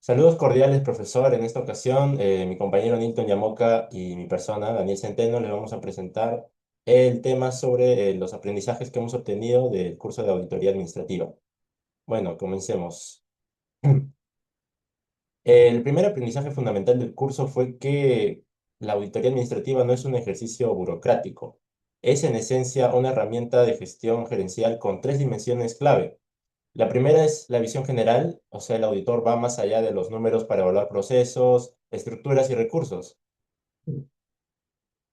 Saludos cordiales, profesor. En esta ocasión, mi compañero Nilton Yamoca y mi persona, Daniel Centeno, le vamos a presentar el tema sobre los aprendizajes que hemos obtenido del curso de auditoría administrativa. Bueno, comencemos. El primer aprendizaje fundamental del curso fue que la auditoría administrativa no es un ejercicio burocrático. Es en esencia una herramienta de gestión gerencial con tres dimensiones clave. La primera es la visión general, o sea, el auditor va más allá de los números para evaluar procesos, estructuras y recursos.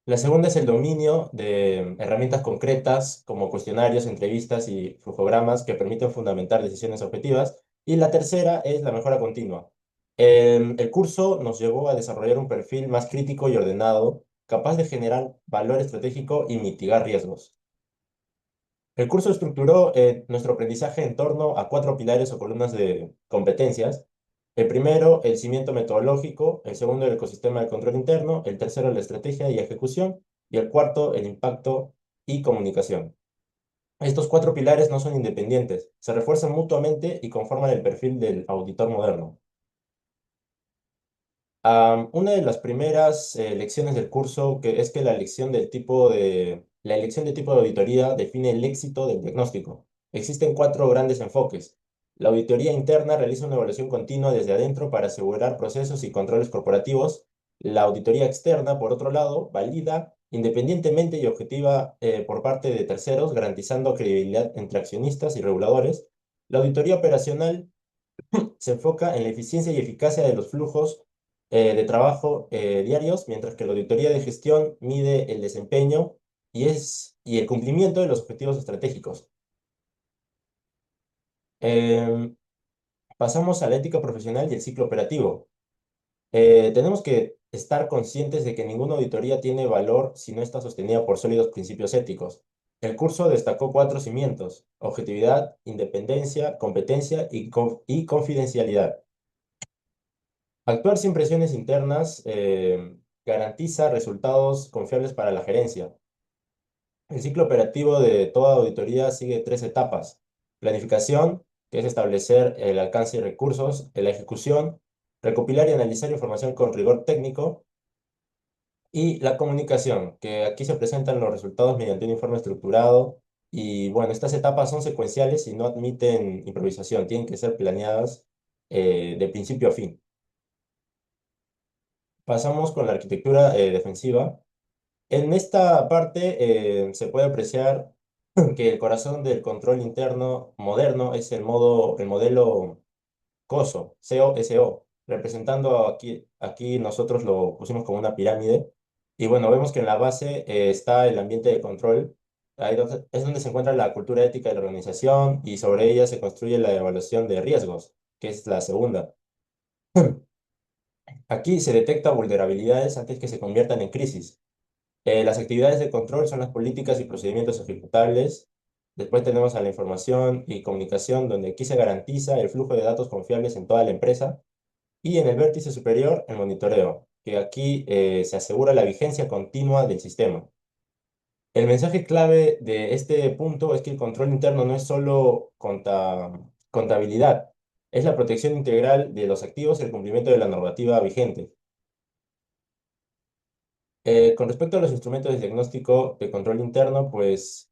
La segunda es el dominio de herramientas concretas como cuestionarios, entrevistas y flujogramas que permiten fundamentar decisiones objetivas. Y la tercera es la mejora continua. El curso nos llevó a desarrollar un perfil más crítico y ordenado, capaz de generar valor estratégico y mitigar riesgos. El curso estructuró nuestro aprendizaje en torno a cuatro pilares o columnas de competencias. El primero, el cimiento metodológico; el segundo, el ecosistema de control interno; el tercero, la estrategia y ejecución; y el cuarto, el impacto y comunicación. Estos cuatro pilares no son independientes, se refuerzan mutuamente y conforman el perfil del auditor moderno. Una de las primeras lecciones del curso es que la elección de tipo de auditoría define el éxito del diagnóstico. Existen cuatro grandes enfoques. La auditoría interna realiza una evaluación continua desde adentro para asegurar procesos y controles corporativos. La auditoría externa, por otro lado, valida independientemente y objetiva por parte de terceros, garantizando credibilidad entre accionistas y reguladores. La auditoría operacional se enfoca en la eficiencia y eficacia de los flujos de trabajo diarios, mientras que la auditoría de gestión mide el desempeño y el cumplimiento de los objetivos estratégicos. Em, Pasamos a la ética profesional y el ciclo operativo. Tenemos que estar conscientes de que ninguna auditoría tiene valor si no está sostenida por sólidos principios éticos. El curso destacó cuatro cimientos: objetividad, independencia, competencia y confidencialidad. Actuar sin presiones internas garantiza resultados confiables para la gerencia. El ciclo operativo de toda auditoría sigue tres etapas: planificación, que es establecer el alcance y recursos; la ejecución, recopilar y analizar información con rigor técnico; y la comunicación, que aquí se presentan los resultados mediante un informe estructurado. Y bueno, estas etapas son secuenciales y no admiten improvisación, tienen que ser planeadas de principio a fin. Pasamos con la arquitectura defensiva. En esta parte se puede apreciar que el corazón del control interno moderno es el modelo COSO, COSO, representando aquí nosotros lo pusimos como una pirámide. Y bueno, vemos que en la base está el ambiente de control. Es donde se encuentra la cultura ética de la organización, y sobre ella se construye la evaluación de riesgos, que es la segunda. Aquí se detecta vulnerabilidades antes que se conviertan en crisis. Las actividades de control son las políticas y procedimientos ejecutables. Después tenemos a la información y comunicación, donde aquí se garantiza el flujo de datos confiables en toda la empresa. Y en el vértice superior, el monitoreo, que aquí se asegura la vigencia continua del sistema. El mensaje clave de este punto es que el control interno no es solo contabilidad, es la protección integral de los activos y el cumplimiento de la normativa vigente. Con respecto a los instrumentos de diagnóstico de control interno, pues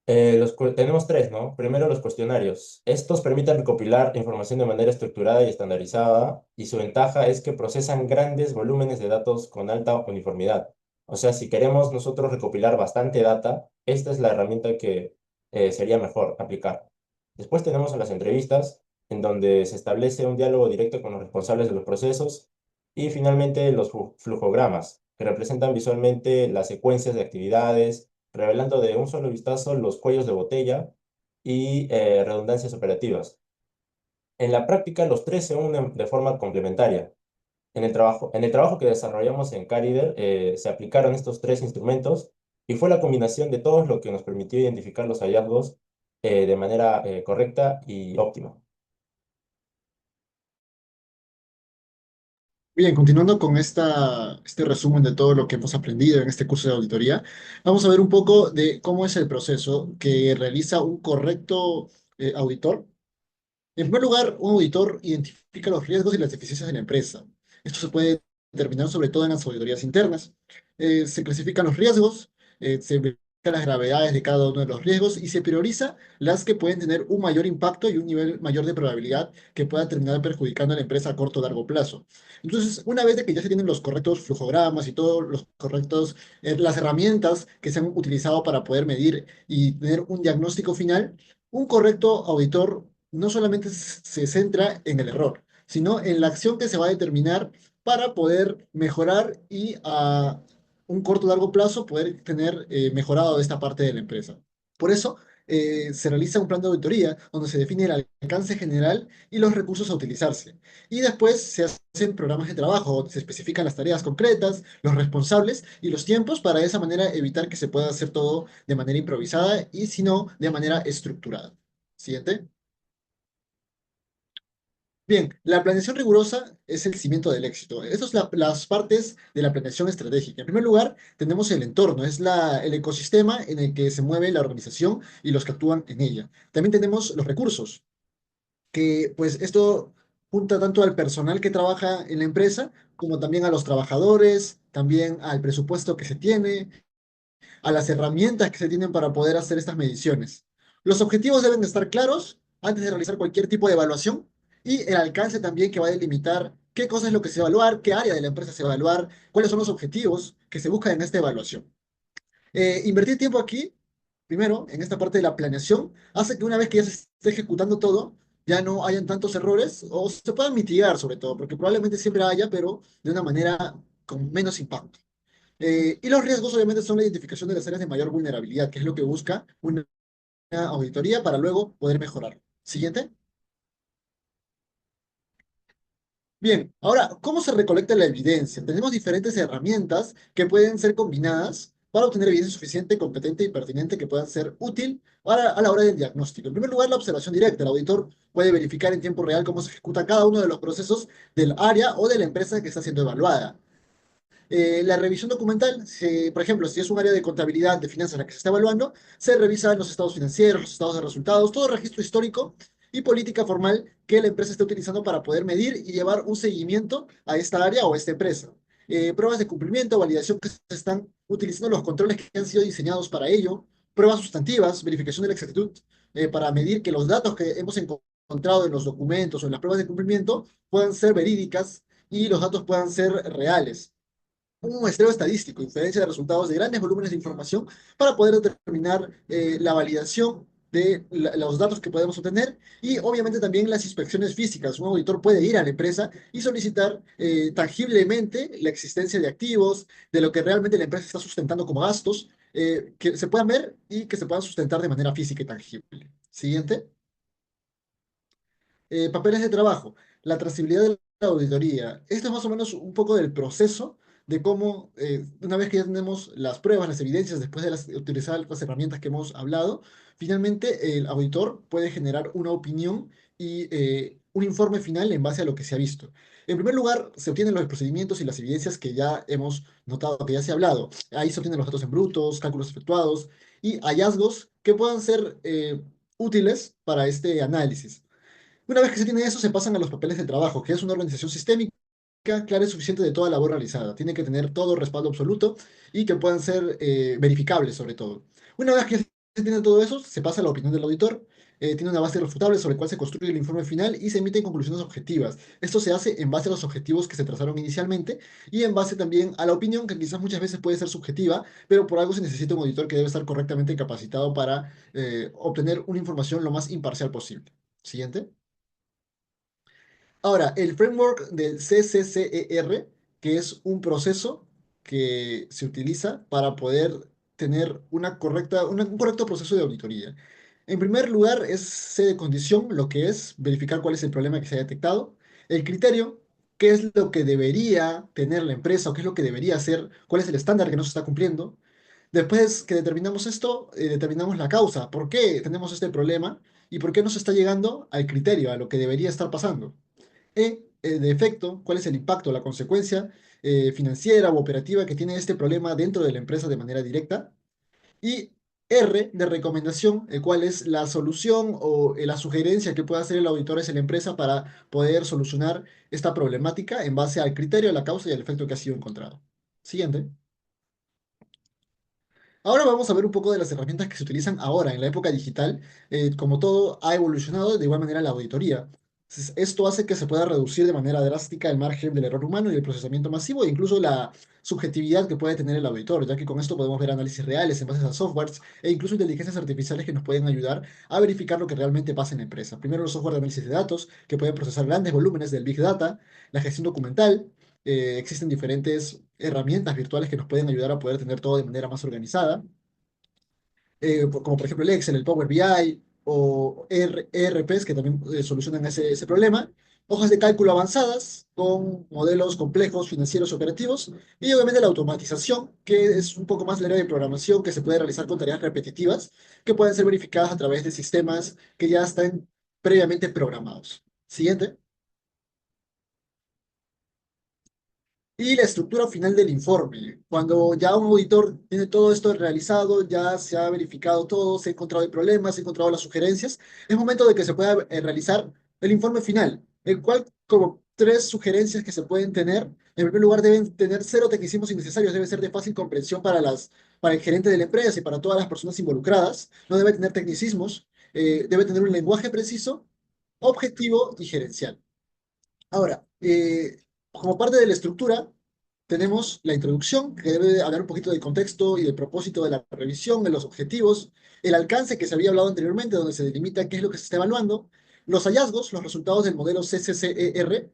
tenemos tres, ¿no? Primero, los cuestionarios. Estos permiten recopilar información de manera estructurada y estandarizada, y su ventaja es que procesan grandes volúmenes de datos con alta uniformidad. O sea, si queremos nosotros recopilar bastante data, esta es la herramienta que sería mejor aplicar. Después tenemos a las entrevistas, en donde se establece un diálogo directo con los responsables de los procesos. Y finalmente, los flujogramas, que representan visualmente las secuencias de actividades, revelando de un solo vistazo los cuellos de botella y redundancias operativas. En la práctica, los tres se unen de forma complementaria. En el trabajo que desarrollamos en Carider, se aplicaron estos tres instrumentos, y fue la combinación de todos lo que nos permitió identificar los hallazgos de manera correcta y óptima. Bien, continuando con este resumen de todo lo que hemos aprendido en este curso de auditoría, vamos a ver un poco de cómo es el proceso que realiza un correcto auditor En primer lugar, un auditor identifica los riesgos y las deficiencias de la empresa. Esto se puede determinar sobre todo en las auditorías internas. Se clasifican los riesgos, se verifican las gravedades de cada uno de los riesgos y se prioriza las que pueden tener un mayor impacto y un nivel mayor de probabilidad que pueda terminar perjudicando a la empresa a corto o largo plazo. Entonces, una vez de que ya se tienen los correctos flujogramas y todos los correctos, las herramientas que se han utilizado para poder medir y tener un diagnóstico final, un correcto auditor no solamente se centra en el error, sino en la acción que se va a determinar para poder mejorar y a un corto o largo plazo poder tener mejorado esta parte de la empresa. Por eso se realiza un plan de auditoría donde se define el alcance general y los recursos a utilizarse. Y después se hacen programas de trabajo donde se especifican las tareas concretas, los responsables y los tiempos para de esa manera evitar que se pueda hacer todo de manera improvisada y si no, de manera estructurada. Siguiente. Bien, la planeación rigurosa es el cimiento del éxito. Estas son las partes de la planeación estratégica. En primer lugar, tenemos el entorno, es el ecosistema en el que se mueve la organización y los que actúan en ella. También tenemos los recursos, que pues esto junta tanto al personal que trabaja en la empresa como también a los trabajadores, también al presupuesto que se tiene, a las herramientas que se tienen para poder hacer estas mediciones. Los objetivos deben de estar claros antes de realizar cualquier tipo de evaluación y el alcance también que va a delimitar qué cosa es lo que se va a evaluar, qué área de la empresa se va a evaluar, cuáles son los objetivos que se buscan en esta evaluación. Invertir tiempo aquí, primero, en esta parte de la planeación, hace que una vez que ya se esté ejecutando todo, ya no hayan tantos errores o se puedan mitigar sobre todo, porque probablemente siempre haya, pero de una manera con menos impacto. Y los riesgos obviamente son la identificación de las áreas de mayor vulnerabilidad, que es lo que busca una auditoría para luego poder mejorar. Siguiente. Bien, ahora, ¿cómo se recolecta la evidencia? Tenemos diferentes herramientas que pueden ser combinadas para obtener evidencia suficiente, competente y pertinente que puedan ser útil a la hora del diagnóstico. En primer lugar, la observación directa. El auditor puede verificar en tiempo real cómo se ejecuta cada uno de los procesos del área o de la empresa que está siendo evaluada. La revisión documental, por ejemplo, si es un área de contabilidad, de finanzas la que se está evaluando, se revisan los estados financieros, los estados de resultados, todo registro histórico y política formal que la empresa esté utilizando para poder medir y llevar un seguimiento a esta área o a esta empresa. Pruebas de cumplimiento, validación que se están utilizando los controles que han sido diseñados para ello, pruebas sustantivas, verificación de la exactitud para medir que los datos que hemos encontrado en los documentos o en las pruebas de cumplimiento puedan ser verídicas y los datos puedan ser reales un muestreo estadístico, inferencia de resultados de grandes volúmenes de información para poder determinar la validación de los datos que podemos obtener y obviamente también las inspecciones físicas. Un auditor puede ir a la empresa y solicitar tangiblemente la existencia de activos, de lo que realmente la empresa está sustentando como gastos, que se puedan ver y que se puedan sustentar de manera física y tangible. Siguiente. Papeles de trabajo, la trazabilidad de la auditoría. Esto es más o menos un poco del proceso de cómo, una vez que ya tenemos las pruebas, las evidencias, después de utilizar las herramientas que hemos hablado, finalmente el auditor puede generar una opinión y un informe final en base a lo que se ha visto. En primer lugar, se obtienen los procedimientos y las evidencias que ya hemos notado, que ya se ha hablado. Ahí se obtienen los datos en brutos, cálculos efectuados y hallazgos que puedan ser útiles para este análisis. Una vez que se tiene eso, se pasan a los papeles de trabajo, que es una organización sistémica, clara y suficiente de toda labor realizada. Tiene que tener todo respaldo absoluto y que puedan ser verificables sobre todo. Una vez que se tiene todo eso, se pasa a la opinión del auditor. Tiene una base refutable sobre la cual se construye el informe final y se emiten conclusiones objetivas. Esto se hace en base a los objetivos que se trazaron inicialmente y en base también a la opinión que quizás muchas veces puede ser subjetiva, pero por algo se necesita un auditor que debe estar correctamente capacitado para obtener una información lo más imparcial posible. Siguiente. Ahora, el framework del CCCER, que es un proceso que se utiliza para poder tener un correcto proceso de auditoría. En primer lugar, es C de condición, lo que es verificar cuál es el problema que se ha detectado. El criterio, qué es lo que debería tener la empresa o qué es lo que debería hacer, cuál es el estándar que no se está cumpliendo. Después que determinamos esto, determinamos la causa, por qué tenemos este problema y por qué no se está llegando al criterio, a lo que debería estar pasando. De efecto, cuál es el impacto, la consecuencia financiera u operativa que tiene este problema dentro de la empresa de manera directa. Y R de recomendación, el cual es la solución o la sugerencia que puede hacer el auditor hacia la empresa para poder solucionar esta problemática en base al criterio, la causa y el efecto que ha sido encontrado. Siguiente. Ahora vamos a ver un poco de las herramientas que se utilizan ahora en la época digital. Como todo ha evolucionado, de igual manera la auditoría. Entonces, esto hace que se pueda reducir de manera drástica el margen del error humano y el procesamiento masivo, e incluso la subjetividad que puede tener el auditor, ya que con esto podemos ver análisis reales en base a softwares e incluso inteligencias artificiales que nos pueden ayudar a verificar lo que realmente pasa en la empresa. Primero, los software de análisis de datos, que pueden procesar grandes volúmenes del Big Data, la gestión documental. Existen diferentes herramientas virtuales que nos pueden ayudar a poder tener todo de manera más organizada, como por ejemplo el Excel, el Power BI o ERPs que también solucionan ese problema. Hojas de cálculo avanzadas con modelos complejos financieros operativos y obviamente la automatización, que es un poco más la área de programación que se puede realizar con tareas repetitivas que pueden ser verificadas a través de sistemas que ya están previamente programados. Siguiente. Y la estructura final del informe. Cuando ya un auditor tiene todo esto realizado, ya se ha verificado todo, se ha encontrado el problema, se ha encontrado las sugerencias, es momento de que se pueda realizar el informe final, el cual, como tres sugerencias que se pueden tener, en primer lugar deben tener cero tecnicismos innecesarios, debe ser de fácil comprensión para el gerente de la empresa y para todas las personas involucradas, no debe tener tecnicismos, debe tener un lenguaje preciso, objetivo y gerencial. Ahora, como parte de la estructura, tenemos la introducción, que debe hablar un poquito del contexto y del propósito de la revisión, de los objetivos, el alcance que se había hablado anteriormente, donde se delimita qué es lo que se está evaluando, los hallazgos, los resultados del modelo CCCER,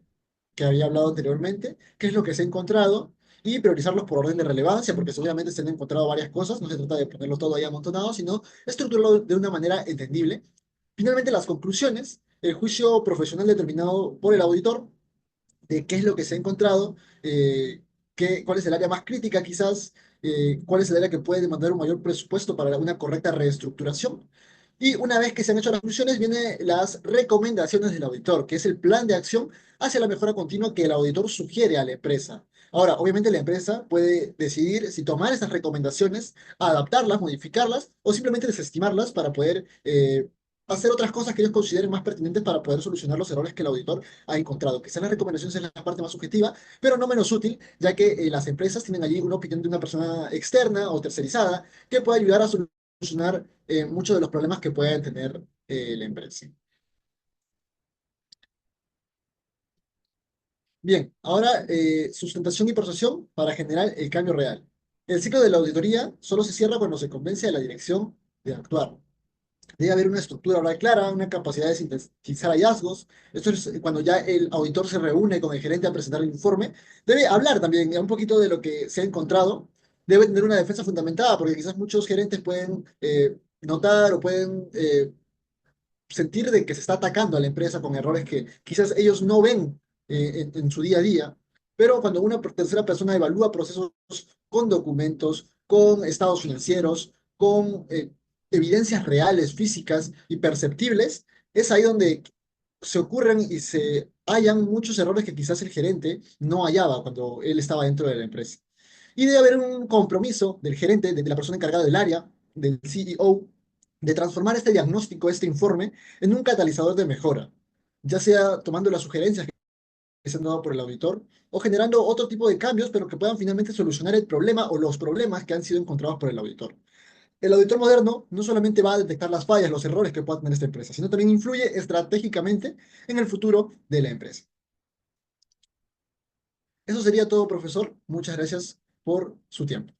que había hablado anteriormente, qué es lo que se ha encontrado, y priorizarlos por orden de relevancia, porque seguramente se han encontrado varias cosas, no se trata de ponerlo todo ahí amontonado, sino estructurarlo de una manera entendible. Finalmente, las conclusiones, el juicio profesional determinado por el auditor, de qué es lo que se ha encontrado, cuál es el área más crítica quizás, cuál es el área que puede demandar un mayor presupuesto para una correcta reestructuración. Y una vez que se han hecho las conclusiones, vienen las recomendaciones del auditor, que es el plan de acción hacia la mejora continua que el auditor sugiere a la empresa. Ahora, obviamente la empresa puede decidir si tomar esas recomendaciones, adaptarlas, modificarlas o simplemente desestimarlas para poder hacer otras cosas que ellos consideren más pertinentes para poder solucionar los errores que el auditor ha encontrado. Quizás las recomendaciones es la parte más subjetiva, pero no menos útil, ya que las empresas tienen allí una opinión de una persona externa o tercerizada que puede ayudar a solucionar muchos de los problemas que pueden tener la empresa. Bien, ahora sustentación y procesión para generar el cambio real. El ciclo de la auditoría solo se cierra cuando se convence a la dirección de actuar. Debe haber una estructura oral clara, una capacidad de sintetizar hallazgos. Esto es cuando ya el auditor se reúne con el gerente a presentar el informe. Debe hablar también un poquito de lo que se ha encontrado. Debe tener una defensa fundamentada, porque quizás muchos gerentes pueden notar o pueden sentir de que se está atacando a la empresa con errores que quizás ellos no ven en su día a día. Pero cuando una tercera persona evalúa procesos con documentos, con estados financieros, con evidencias reales, físicas y perceptibles, es ahí donde se ocurren y se hallan muchos errores que quizás el gerente no hallaba cuando él estaba dentro de la empresa. Y debe haber un compromiso del gerente, de la persona encargada del área, del CEO, de transformar este diagnóstico, este informe, en un catalizador de mejora, ya sea tomando las sugerencias que se han dado por el auditor o generando otro tipo de cambios, pero que puedan finalmente solucionar el problema o los problemas que han sido encontrados por el auditor. El auditor moderno no solamente va a detectar las fallas, los errores que pueda tener esta empresa, sino también influye estratégicamente en el futuro de la empresa. Eso sería todo, profesor. Muchas gracias por su tiempo.